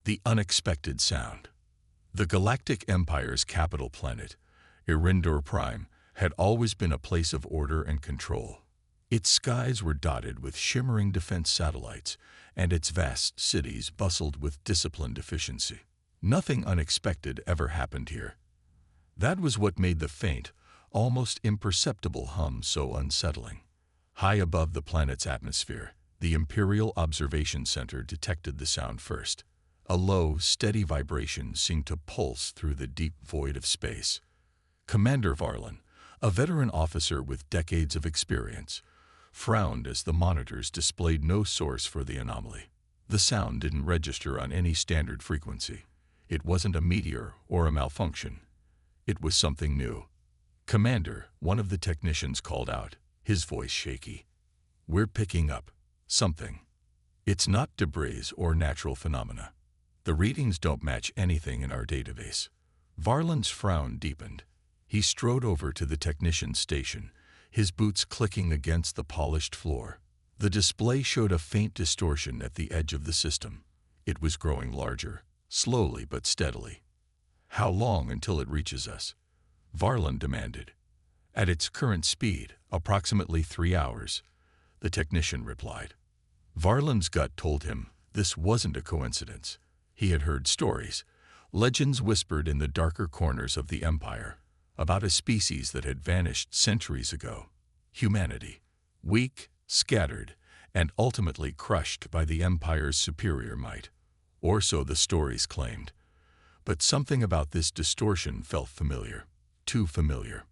The unexpected sound. The Galactic Empire's capital planet, Irindor Prime, had always been a place of order and control. Its skies were dotted with shimmering defense satellites, and its vast cities bustled with disciplined efficiency. Nothing unexpected ever happened here. That was what made the faint, almost imperceptible hum so unsettling. High above the planet's atmosphere, the Imperial Observation Center detected the sound first. A low, steady vibration seemed to pulse through the deep void of space. Commander Varlin, a veteran officer with decades of experience, frowned as the monitors displayed no source for the anomaly. The sound didn't register on any standard frequency. It wasn't a meteor or a malfunction. It was something new. "Commander," one of the technicians called out, his voice shaky. "We're picking up something. It's not debris or natural phenomena. The readings don't match anything in our database." Varlin's frown deepened. He strode over to the technician's station, his boots clicking against the polished floor. The display showed a faint distortion at the edge of the system. It was growing larger, slowly but steadily. "How long until it reaches us?" Varlin demanded. "At its current speed, approximately 3 hours," the technician replied. Varlin's gut told him this wasn't a coincidence. He had heard stories, legends whispered in the darker corners of the Empire, about a species that had vanished centuries ago. Humanity, weak, scattered, and ultimately crushed by the Empire's superior might. Or so the stories claimed. But something about this distortion felt familiar. Too familiar.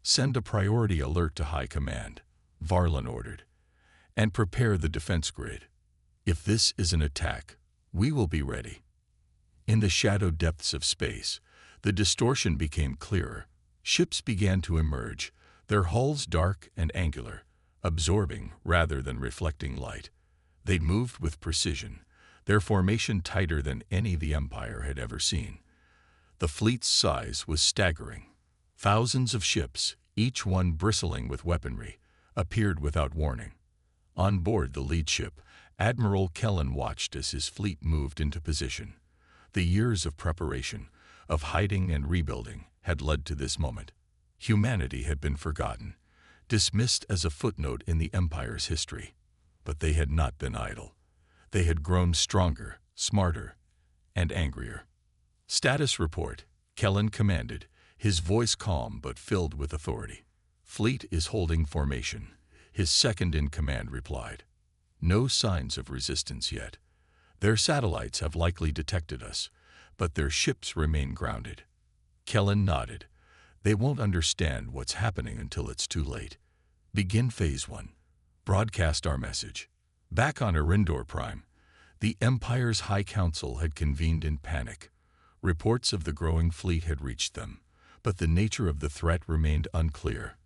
"Send a priority alert to High Command," Varlin ordered, "and prepare the defense grid. If this is an attack, we will be ready." In the shadow depths of space, the distortion became clearer. Ships began to emerge, their hulls dark and angular, absorbing rather than reflecting light. They moved with precision, their formation tighter than any the Empire had ever seen. The fleet's size was staggering. Thousands of ships, each one bristling with weaponry, appeared without warning. On board the lead ship, Admiral Kellen watched as his fleet moved into position. The years of preparation, of hiding and rebuilding, had led to this moment. Humanity had been forgotten, dismissed as a footnote in the Empire's history. But they had not been idle. They had grown stronger, smarter, and angrier. "Status report," Kellen commanded, his voice calm but filled with authority. "Fleet is holding formation," his second-in-command replied. "No signs of resistance yet. Their satellites have likely detected us, but their ships remain grounded." Kellen nodded. "They won't understand what's happening until it's too late. Begin Phase 1. Broadcast our message." Back on Irindor Prime, the Empire's High Council had convened in panic. Reports of the growing fleet had reached them, but the nature of the threat remained unclear.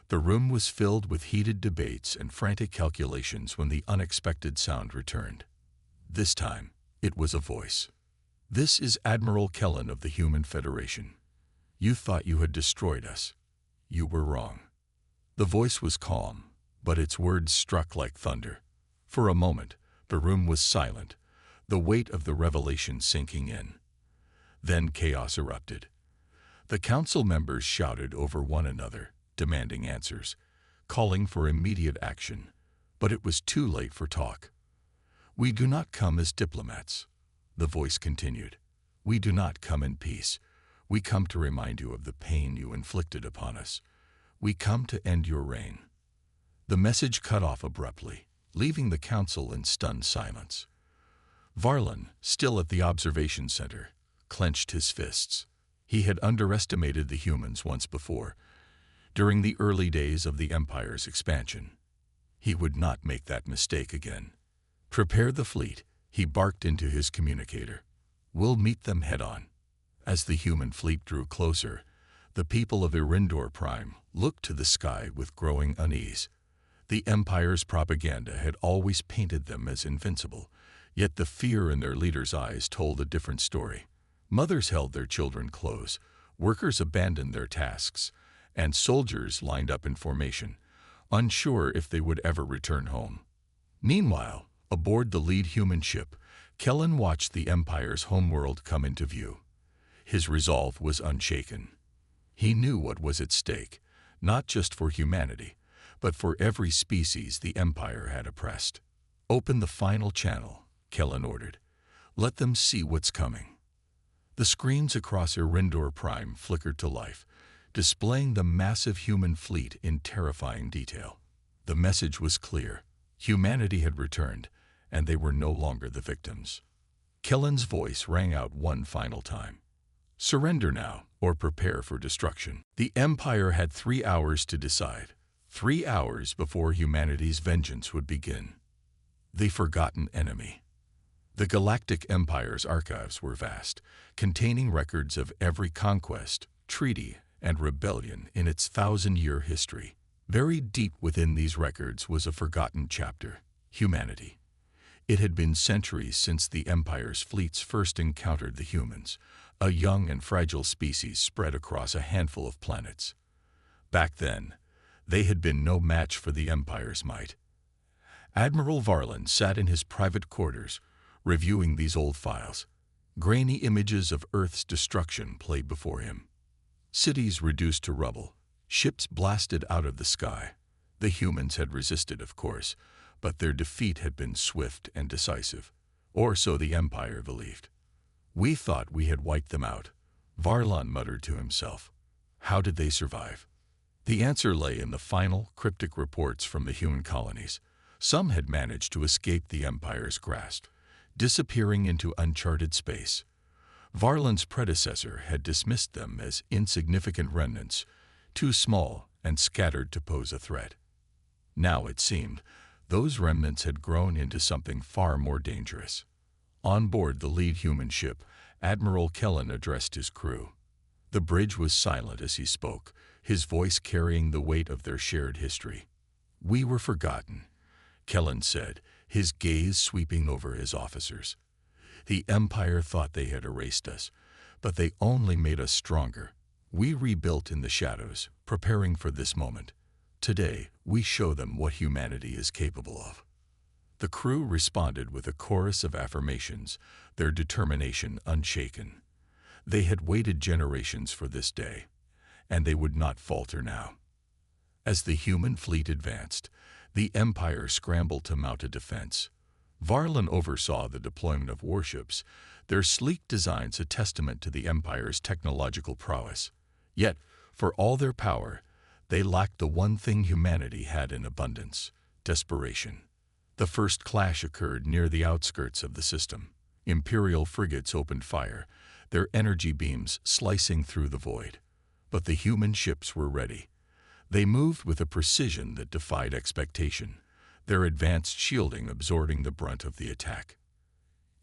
The room was filled with heated debates and frantic calculations when the unexpected sound returned. This time, it was a voice. "This is Admiral Kellen of the Human Federation. You thought you had destroyed us. You were wrong." The voice was calm, but its words struck like thunder. For a moment, the room was silent, the weight of the revelation sinking in. Then chaos erupted. The council members shouted over one another, demanding answers, calling for immediate action. But it was too late for talk. "We do not come as diplomats," the voice continued. "We do not come in peace. We come to remind you of the pain you inflicted upon us. We come to end your reign." The message cut off abruptly, leaving the council in stunned silence. Varlin, still at the observation center, clenched his fists. He had underestimated the humans once before, during the early days of the Empire's expansion. He would not make that mistake again. "Prepare the fleet," he barked into his communicator. "We'll meet them head-on." As the human fleet drew closer, the people of Irindor Prime looked to the sky with growing unease. The Empire's propaganda had always painted them as invincible, yet the fear in their leaders' eyes told a different story. Mothers held their children close, workers abandoned their tasks, and soldiers lined up in formation, unsure if they would ever return home. Meanwhile, aboard the lead human ship, Kellen watched the Empire's homeworld come into view. His resolve was unshaken. He knew what was at stake, not just for humanity, but for every species the Empire had oppressed. "Open the final channel," Kellen ordered. "Let them see what's coming." The screens across Erindor Prime flickered to life, displaying the massive human fleet in terrifying detail. The message was clear. Humanity had returned, and they were no longer the victims. Kellen's voice rang out one final time. "Surrender now, or prepare for destruction." The Empire had 3 hours to decide. 3 hours before humanity's vengeance would begin. The forgotten enemy. The Galactic Empire's archives were vast, containing records of every conquest, treaty, and rebellion in its 1,000-year history. Buried deep within these records was a forgotten chapter: humanity. It had been centuries since the Empire's fleets first encountered the humans, a young and fragile species spread across a handful of planets. Back then, they had been no match for the Empire's might. Admiral Varlin sat in his private quarters, reviewing these old files. Grainy images of Earth's destruction played before him. Cities reduced to rubble, ships blasted out of the sky. The humans had resisted, of course, but their defeat had been swift and decisive, or so the Empire believed. "We thought we had wiped them out," Varlin muttered to himself. How did they survive? The answer lay in the final, cryptic reports from the human colonies. Some had managed to escape the Empire's grasp, disappearing into uncharted space. Varlin's predecessor had dismissed them as insignificant remnants, too small and scattered to pose a threat. Now, it seemed, those remnants had grown into something far more dangerous. On board the lead human ship, Admiral Kellen addressed his crew. The bridge was silent as he spoke, his voice carrying the weight of their shared history. "We were forgotten," Kellen said, his gaze sweeping over his officers. "The Empire thought they had erased us, but they only made us stronger. We rebuilt in the shadows, preparing for this moment. Today, we show them what humanity is capable of." The crew responded with a chorus of affirmations, their determination unshaken. They had waited generations for this day, and they would not falter now. As the human fleet advanced, the Empire scrambled to mount a defense. Varlin oversaw the deployment of warships, their sleek designs a testament to the Empire's technological prowess. Yet, for all their power, they lacked the one thing humanity had in abundance: desperation. The first clash occurred near the outskirts of the system. Imperial frigates opened fire, their energy beams slicing through the void. But the human ships were ready. They moved with a precision that defied expectation, their advanced shielding absorbing the brunt of the attack.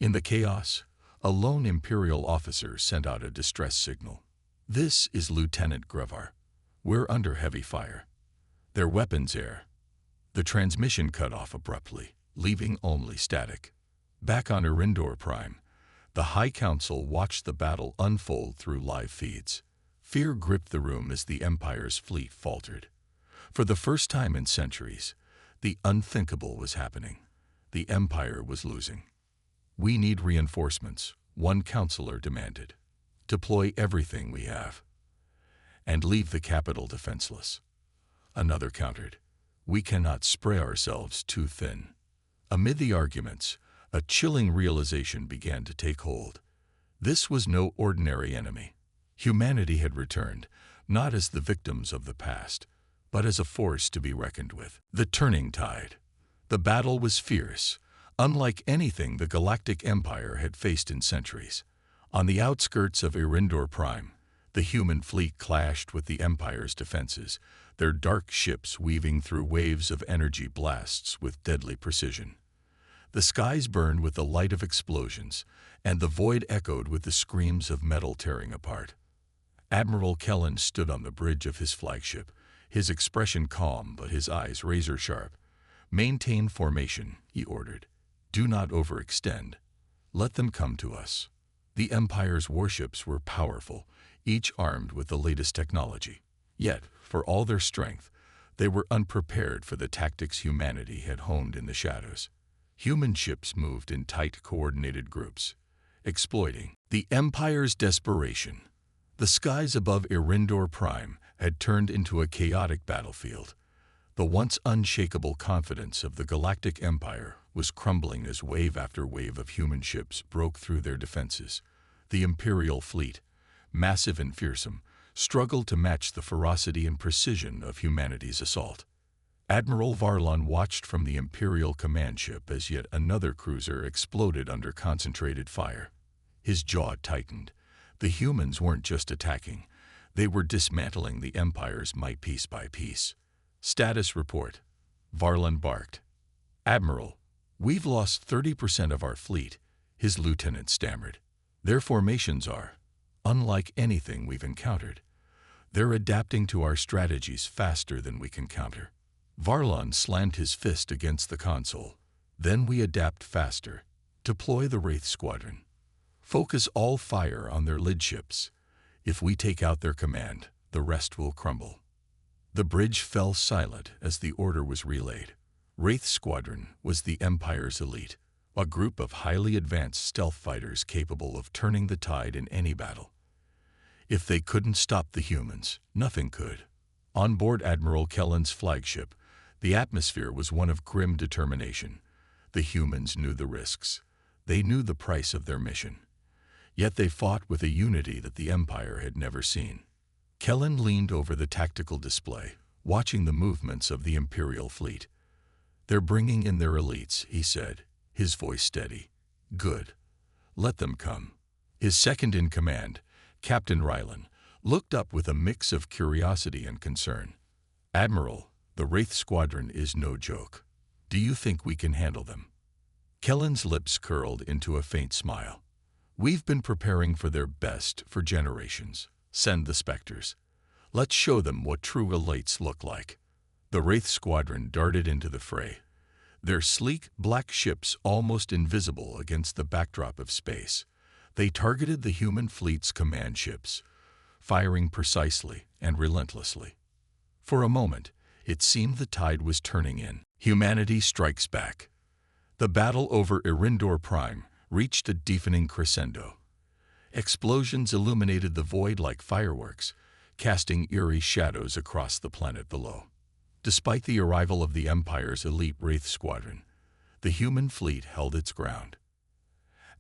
In the chaos, a lone Imperial officer sent out a distress signal. "This is Lieutenant Grevar. We're under heavy fire. Their weapons air." The transmission cut off abruptly, leaving only static. Back on Erindor Prime, the High Council watched the battle unfold through live feeds. Fear gripped the room as the Empire's fleet faltered. For the first time in centuries, the unthinkable was happening. The Empire was losing. "We need reinforcements," one counselor demanded. "Deploy everything we have. And leave the capital defenseless." Another countered. "We cannot spread ourselves too thin." Amid the arguments, a chilling realization began to take hold. This was no ordinary enemy. Humanity had returned, not as the victims of the past, but as a force to be reckoned with. The turning tide. The battle was fierce, unlike anything the Galactic Empire had faced in centuries. On the outskirts of Erindor Prime, the human fleet clashed with the Empire's defenses, their dark ships weaving through waves of energy blasts with deadly precision. The skies burned with the light of explosions, and the void echoed with the screams of metal tearing apart. Admiral Kellen stood on the bridge of his flagship, his expression calm but his eyes razor-sharp. "Maintain formation," he ordered. "Do not overextend. Let them come to us." The Empire's warships were powerful, each armed with the latest technology. Yet, for all their strength, they were unprepared for the tactics humanity had honed in the shadows. Human ships moved in tight, coordinated groups, exploiting the Empire's desperation. The skies above Irindor Prime had turned into a chaotic battlefield. The once unshakable confidence of the Galactic Empire was crumbling as wave after wave of human ships broke through their defenses. The Imperial fleet, massive and fearsome, struggled to match the ferocity and precision of humanity's assault. Admiral Varlon watched from the Imperial command ship as yet another cruiser exploded under concentrated fire. His jaw tightened. The humans weren't just attacking. They were dismantling the Empire's might piece by piece. Status report. Varlon barked. Admiral, we've lost 30% of our fleet, his lieutenant stammered. Their formations are unlike anything we've encountered. They're adapting to our strategies faster than we can counter. Varlon slammed his fist against the console. Then we adapt faster. Deploy the Wraith Squadron. Focus all fire on their lid ships. If we take out their command, the rest will crumble. The bridge fell silent as the order was relayed. Wraith Squadron was the Empire's elite, a group of highly advanced stealth fighters capable of turning the tide in any battle. If they couldn't stop the humans, nothing could. On board Admiral Kellen's flagship, the atmosphere was one of grim determination. The humans knew the risks. They knew the price of their mission. Yet they fought with a unity that the Empire had never seen. Kellen leaned over the tactical display, watching the movements of the Imperial fleet. They're bringing in their elites, he said, his voice steady. Good. Let them come. His second-in-command, Captain Rylan, looked up with a mix of curiosity and concern. Admiral, the Wraith Squadron is no joke. Do you think we can handle them? Kellen's lips curled into a faint smile. We've been preparing for their best for generations. Send the Spectres. Let's show them what true elites look like. The Wraith Squadron darted into the fray, their sleek, black ships almost invisible against the backdrop of space. They targeted the human fleet's command ships, firing precisely and relentlessly. For a moment, it seemed the tide was turning in. Humanity strikes back. The battle over Irindor Prime reached a deafening crescendo. Explosions illuminated the void like fireworks, casting eerie shadows across the planet below. Despite the arrival of the Empire's elite Wraith Squadron, the human fleet held its ground.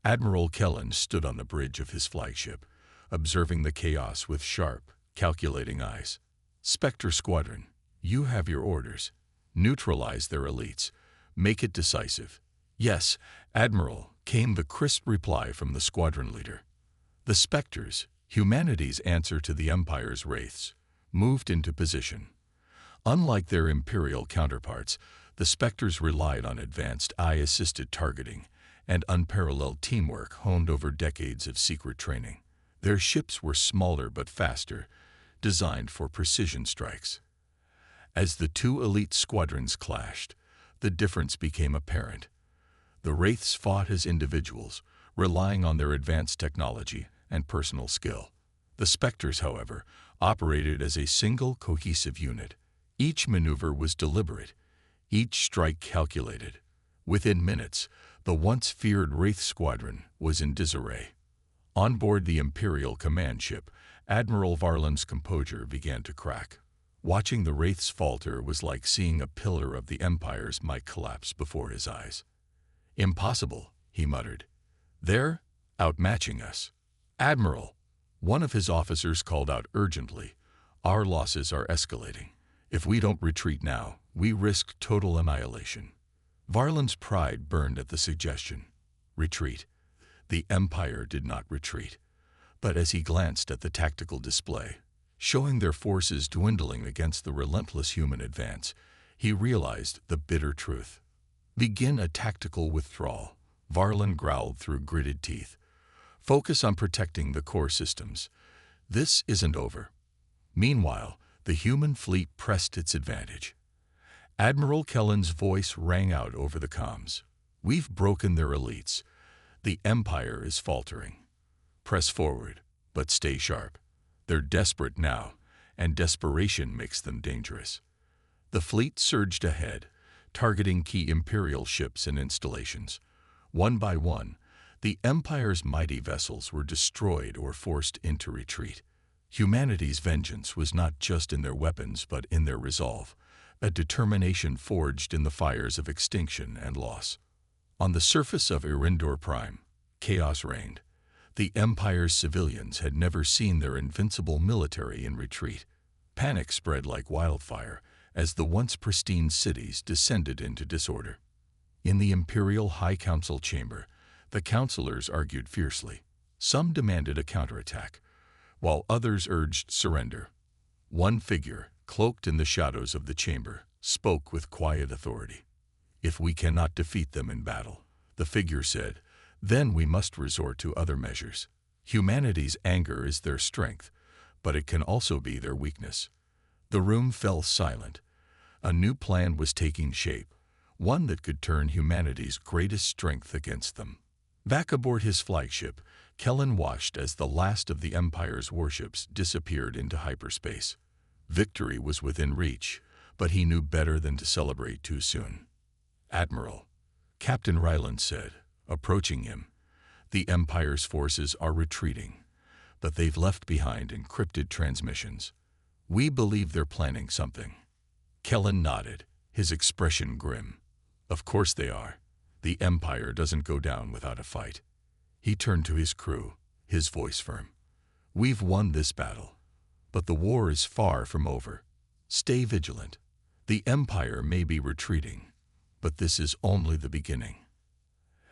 Admiral Kellen stood on the bridge of his flagship, observing the chaos with sharp, calculating eyes. Spectre Squadron, you have your orders. Neutralize their elites. Make it decisive. Yes, Admiral, came the crisp reply from the squadron leader. The Spectres, humanity's answer to the Empire's wraiths, moved into position. Unlike their Imperial counterparts, the Spectres relied on advanced eye-assisted targeting and unparalleled teamwork honed over decades of secret training. Their ships were smaller but faster, designed for precision strikes. As the two elite squadrons clashed, the difference became apparent. The Wraiths fought as individuals, relying on their advanced technology and personal skill. The Spectres, however, operated as a single cohesive unit. Each maneuver was deliberate, each strike calculated. Within minutes, the once feared Wraith Squadron was in disarray. On board the Imperial command ship, Admiral Varlon's composure began to crack. Watching the Wraiths falter was like seeing a pillar of the Empire's might collapse before his eyes. Impossible, he muttered. They're outmatching us. Admiral, one of his officers called out urgently, our losses are escalating. If we don't retreat now, we risk total annihilation. Varlon's pride burned at the suggestion. Retreat. The Empire did not retreat. But as he glanced at the tactical display, showing their forces dwindling against the relentless human advance, he realized the bitter truth. Begin a tactical withdrawal, Varlon growled through gritted teeth. Focus on protecting the core systems. This isn't over. Meanwhile, the human fleet pressed its advantage. Admiral Kellen's voice rang out over the comms. We've broken their elites. The Empire is faltering. Press forward, but stay sharp. They're desperate now, and desperation makes them dangerous. The fleet surged ahead, targeting key Imperial ships and installations. One by one, the Empire's mighty vessels were destroyed or forced into retreat. Humanity's vengeance was not just in their weapons but in their resolve, a determination forged in the fires of extinction and loss. On the surface of Erindor Prime, chaos reigned. The Empire's civilians had never seen their invincible military in retreat. Panic spread like wildfire as the once pristine cities descended into disorder. In the Imperial High Council chamber, the councilors argued fiercely. Some demanded a counterattack, while others urged surrender. One figure, cloaked in the shadows of the chamber, spoke with quiet authority. "If we cannot defeat them in battle," the figure said, "then we must resort to other measures. Humanity's anger is their strength, but it can also be their weakness." The room fell silent. A new plan was taking shape, one that could turn humanity's greatest strength against them. Back aboard his flagship, Kellen watched as the last of the Empire's warships disappeared into hyperspace. Victory was within reach, but he knew better than to celebrate too soon. "Admiral," Captain Ryland said, approaching him, "the Empire's forces are retreating, but they've left behind encrypted transmissions. We believe they're planning something." Kellen nodded, his expression grim. "Of course they are. The Empire doesn't go down without a fight." He turned to his crew, his voice firm. "We've won this battle, but the war is far from over. Stay vigilant. The Empire may be retreating, but this is only the beginning."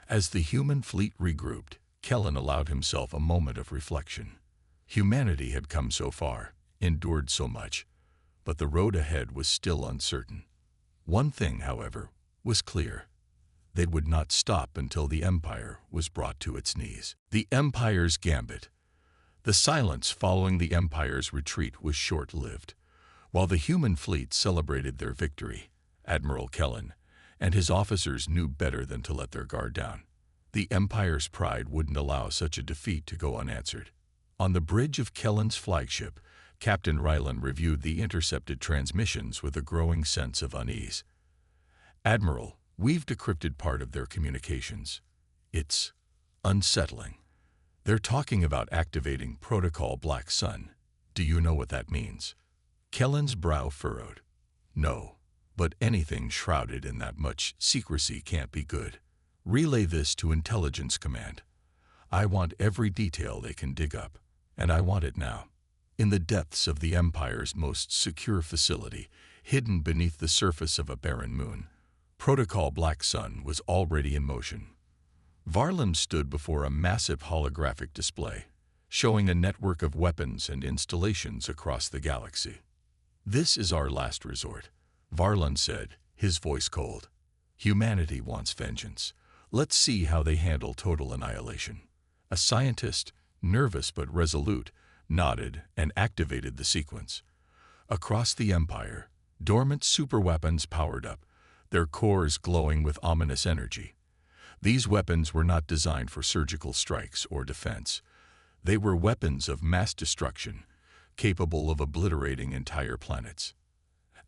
As the human fleet regrouped, Kellen allowed himself a moment of reflection. Humanity had come so far, endured so much, but the road ahead was still uncertain. One thing, however, was clear. They would not stop until the Empire was brought to its knees. The Empire's gambit. The silence following the Empire's retreat was short-lived. While the human fleet celebrated their victory, Admiral Kellen and his officers knew better than to let their guard down. The Empire's pride wouldn't allow such a defeat to go unanswered. On the bridge of Kellen's flagship, Captain Ryland reviewed the intercepted transmissions with a growing sense of unease. "Admiral, we've decrypted part of their communications. It's unsettling. They're talking about activating Protocol Black Sun. Do you know what that means?" Kellen's brow furrowed. "No, but anything shrouded in that much secrecy can't be good. Relay this to Intelligence Command. I want every detail they can dig up, and I want it now." In the depths of the Empire's most secure facility, hidden beneath the surface of a barren moon, Protocol Black Sun was already in motion. Varlam stood before a massive holographic display, showing a network of weapons and installations across the galaxy. "This is our last resort," Varlam said, his voice cold. "Humanity wants vengeance. Let's see how they handle total annihilation." A scientist, nervous but resolute, nodded and activated the sequence. Across the Empire, dormant superweapons powered up, their cores glowing with ominous energy. These weapons were not designed for surgical strikes or defense. They were weapons of mass destruction, capable of obliterating entire planets.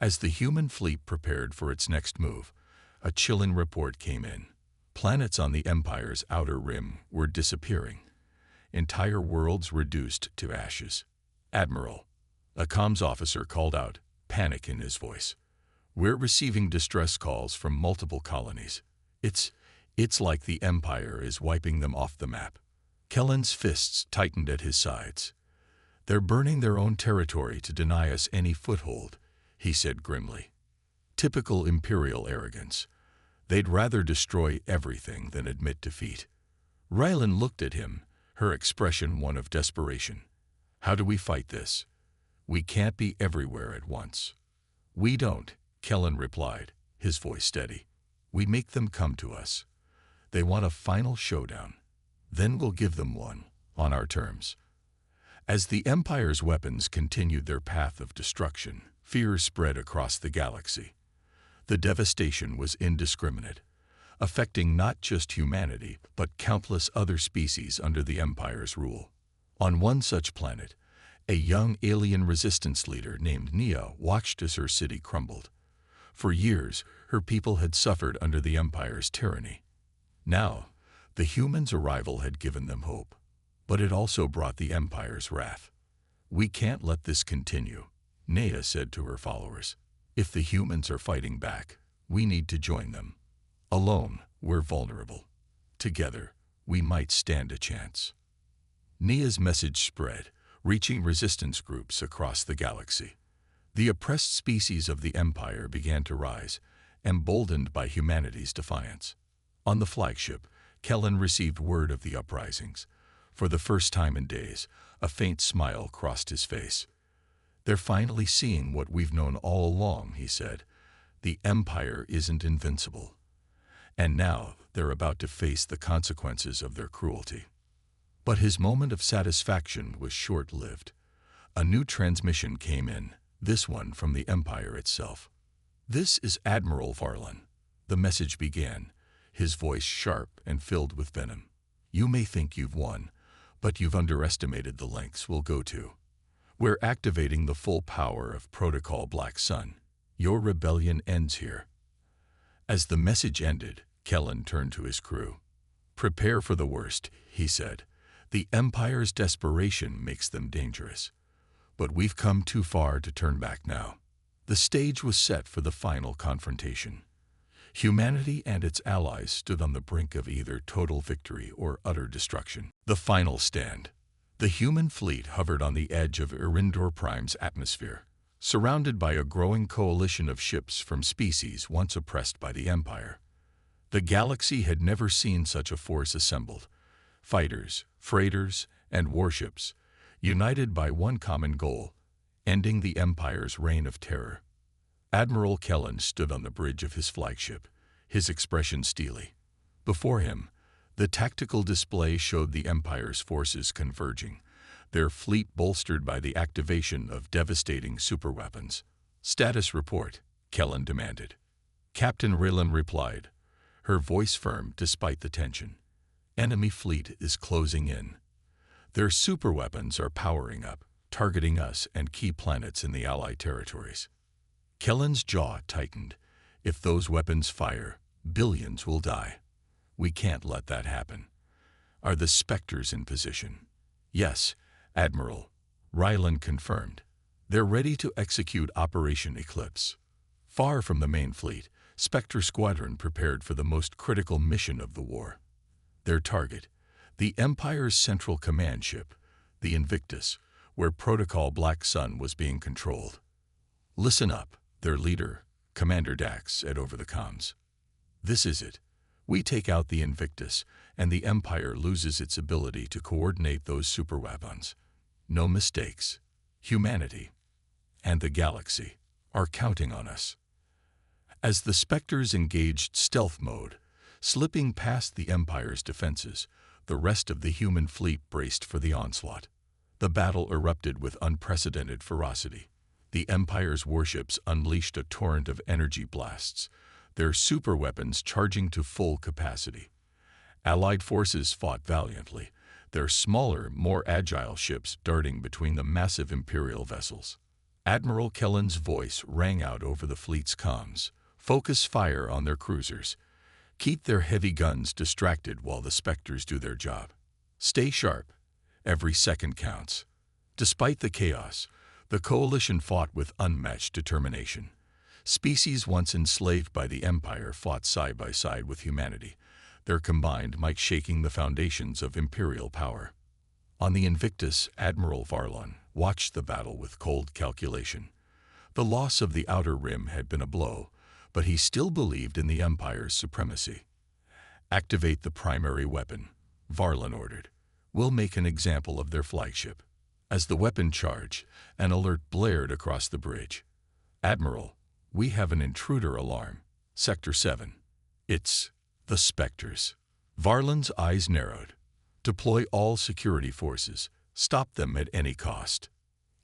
As the human fleet prepared for its next move, a chilling report came in. Planets on the Empire's outer rim were disappearing. Entire worlds reduced to ashes. "Admiral," a comms officer called out, panic in his voice. "We're receiving distress calls from multiple colonies. It's like the Empire is wiping them off the map." Kellen's fists tightened at his sides. "They're burning their own territory to deny us any foothold," he said grimly. Typical Imperial arrogance. They'd rather destroy everything than admit defeat. Ryland looked at him, her expression one of desperation. "How do we fight this? We can't be everywhere at once." "We don't," Kellen replied, his voice steady. "We make them come to us. They want a final showdown. Then we'll give them one, on our terms." As the Empire's weapons continued their path of destruction, fear spread across the galaxy. The devastation was indiscriminate, affecting not just humanity, but countless other species under the Empire's rule. On one such planet, a young alien resistance leader named Nia watched as her city crumbled. For years, her people had suffered under the Empire's tyranny. Now, the humans' arrival had given them hope, but it also brought the Empire's wrath. "We can't let this continue," Nea said to her followers. "If the humans are fighting back, we need to join them. Alone, we're vulnerable. Together, we might stand a chance." Nea's message spread, reaching resistance groups across the galaxy. The oppressed species of the Empire began to rise, emboldened by humanity's defiance. On the flagship, Kellen received word of the uprisings. For the first time in days, a faint smile crossed his face. "They're finally seeing what we've known all along," he said. "The Empire isn't invincible. And now they're about to face the consequences of their cruelty." But his moment of satisfaction was short-lived. A new transmission came in, this one from the Empire itself. "This is Admiral Varlin," the message began, his voice sharp and filled with venom. "You may think you've won, but you've underestimated the lengths we'll go to. We're activating the full power of Protocol Black Sun. Your rebellion ends here." As the message ended, Kellen turned to his crew. "Prepare for the worst," he said. "The Empire's desperation makes them dangerous. But we've come too far to turn back now." The stage was set for the final confrontation. Humanity and its allies stood on the brink of either total victory or utter destruction. The final stand. The human fleet hovered on the edge of Erindor Prime's atmosphere, surrounded by a growing coalition of ships from species once oppressed by the Empire. The galaxy had never seen such a force assembled. Fighters, freighters, and warships, united by one common goal, ending the Empire's reign of terror. Admiral Kellen stood on the bridge of his flagship, his expression steely. Before him, the tactical display showed the Empire's forces converging, their fleet bolstered by the activation of devastating superweapons. "Status report," Kellen demanded. Captain Raylan replied, her voice firm despite the tension. "Enemy fleet is closing in. Their superweapons are powering up, targeting us and key planets in the Allied territories." Kellen's jaw tightened. "If those weapons fire, billions will die. We can't let that happen." "Are the Spectres in position?" "Yes, Admiral," Raylan confirmed. "They're ready to execute Operation Eclipse." Far from the main fleet, Spectre Squadron prepared for the most critical mission of the war. Their target, the Empire's central command ship, the Invictus, where Protocol Black Sun was being controlled. "Listen up," their leader, Commander Dax, said over the comms. "This is it. We take out the Invictus, and the Empire loses its ability to coordinate those superweapons. No mistakes. Humanity and the galaxy are counting on us." As the Spectres engaged stealth mode, slipping past the Empire's defenses, the rest of the human fleet braced for the onslaught. The battle erupted with unprecedented ferocity. The Empire's warships unleashed a torrent of energy blasts, their superweapons charging to full capacity. Allied forces fought valiantly, their smaller, more agile ships darting between the massive Imperial vessels. Admiral Kellen's voice rang out over the fleet's comms. "Focus fire on their cruisers. Keep their heavy guns distracted while the Spectres do their job. Stay sharp. Every second counts." Despite the chaos, the coalition fought with unmatched determination. Species once enslaved by the Empire fought side by side with humanity, their combined might shaking the foundations of imperial power. On the Invictus, Admiral Varlon watched the battle with cold calculation. The loss of the Outer Rim had been a blow, but he still believed in the Empire's supremacy. "Activate the primary weapon," Varlon ordered. "We'll make an example of their flagship." As the weapon charged, an alert blared across the bridge. "Admiral, we have an intruder alarm. Sector 7. It's the Spectres." Varlon's eyes narrowed. "Deploy all security forces. Stop them at any cost."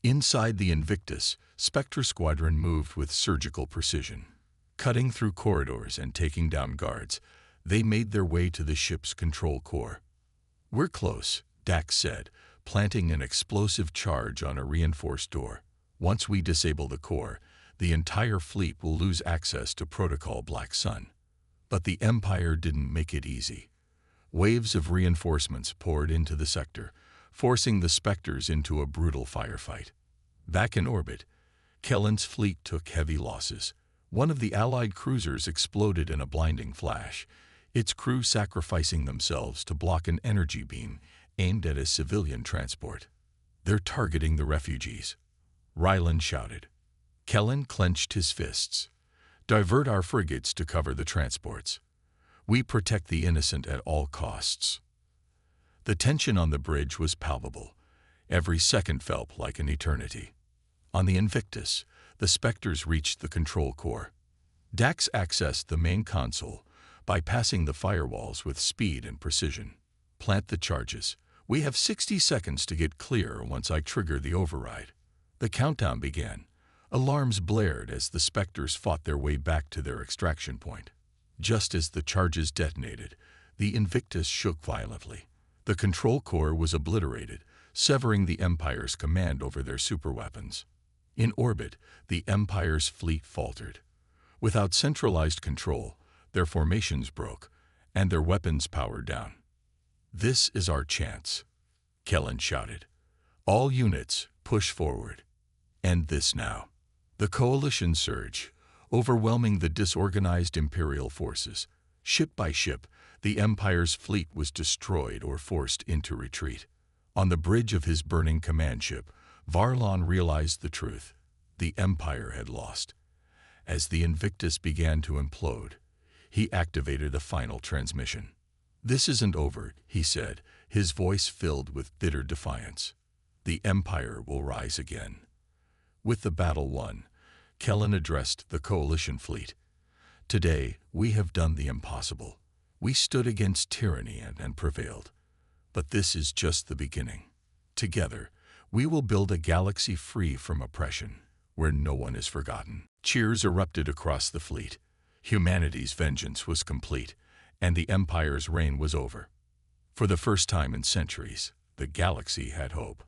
Inside the Invictus, Spectre Squadron moved with surgical precision. Cutting through corridors and taking down guards, they made their way to the ship's control core. "We're close," Dax said, planting an explosive charge on a reinforced door. "Once we disable the core, the entire fleet will lose access to Protocol Black Sun. But the Empire didn't make it easy. Waves of reinforcements poured into the sector, forcing the Spectres into a brutal firefight. Back in orbit, Kellen's fleet took heavy losses. One of the Allied cruisers exploded in a blinding flash, its crew sacrificing themselves to block an energy beam aimed at a civilian transport. "They're targeting the refugees," Ryland shouted. Kellen clenched his fists. "Divert our frigates to cover the transports. We protect the innocent at all costs." The tension on the bridge was palpable. Every second felt like an eternity. On the Invictus, the Spectres reached the control core. Dax accessed the main console, bypassing the firewalls with speed and precision. "Plant the charges. We have 60 seconds to get clear once I trigger the override." The countdown began. Alarms blared as the Spectres fought their way back to their extraction point. Just as the charges detonated, the Invictus shook violently. The control core was obliterated, severing the Empire's command over their superweapons. In orbit, the Empire's fleet faltered. Without centralized control, their formations broke, and their weapons powered down. "This is our chance," Kellen shouted. "All units, push forward. End this now." The Coalition surged, overwhelming the disorganized Imperial forces. Ship by ship, the Empire's fleet was destroyed or forced into retreat. On the bridge of his burning command ship, Varlon realized the truth. The Empire had lost. As the Invictus began to implode, he activated a final transmission. "This isn't over," he said, his voice filled with bitter defiance. "The Empire will rise again." With the battle won, Kellen addressed the Coalition fleet. "Today, we have done the impossible. We stood against tyranny and prevailed. But this is just the beginning. Together, we will build a galaxy free from oppression, where no one is forgotten." Cheers erupted across the fleet. Humanity's vengeance was complete, and the Empire's reign was over. For the first time in centuries, the galaxy had hope.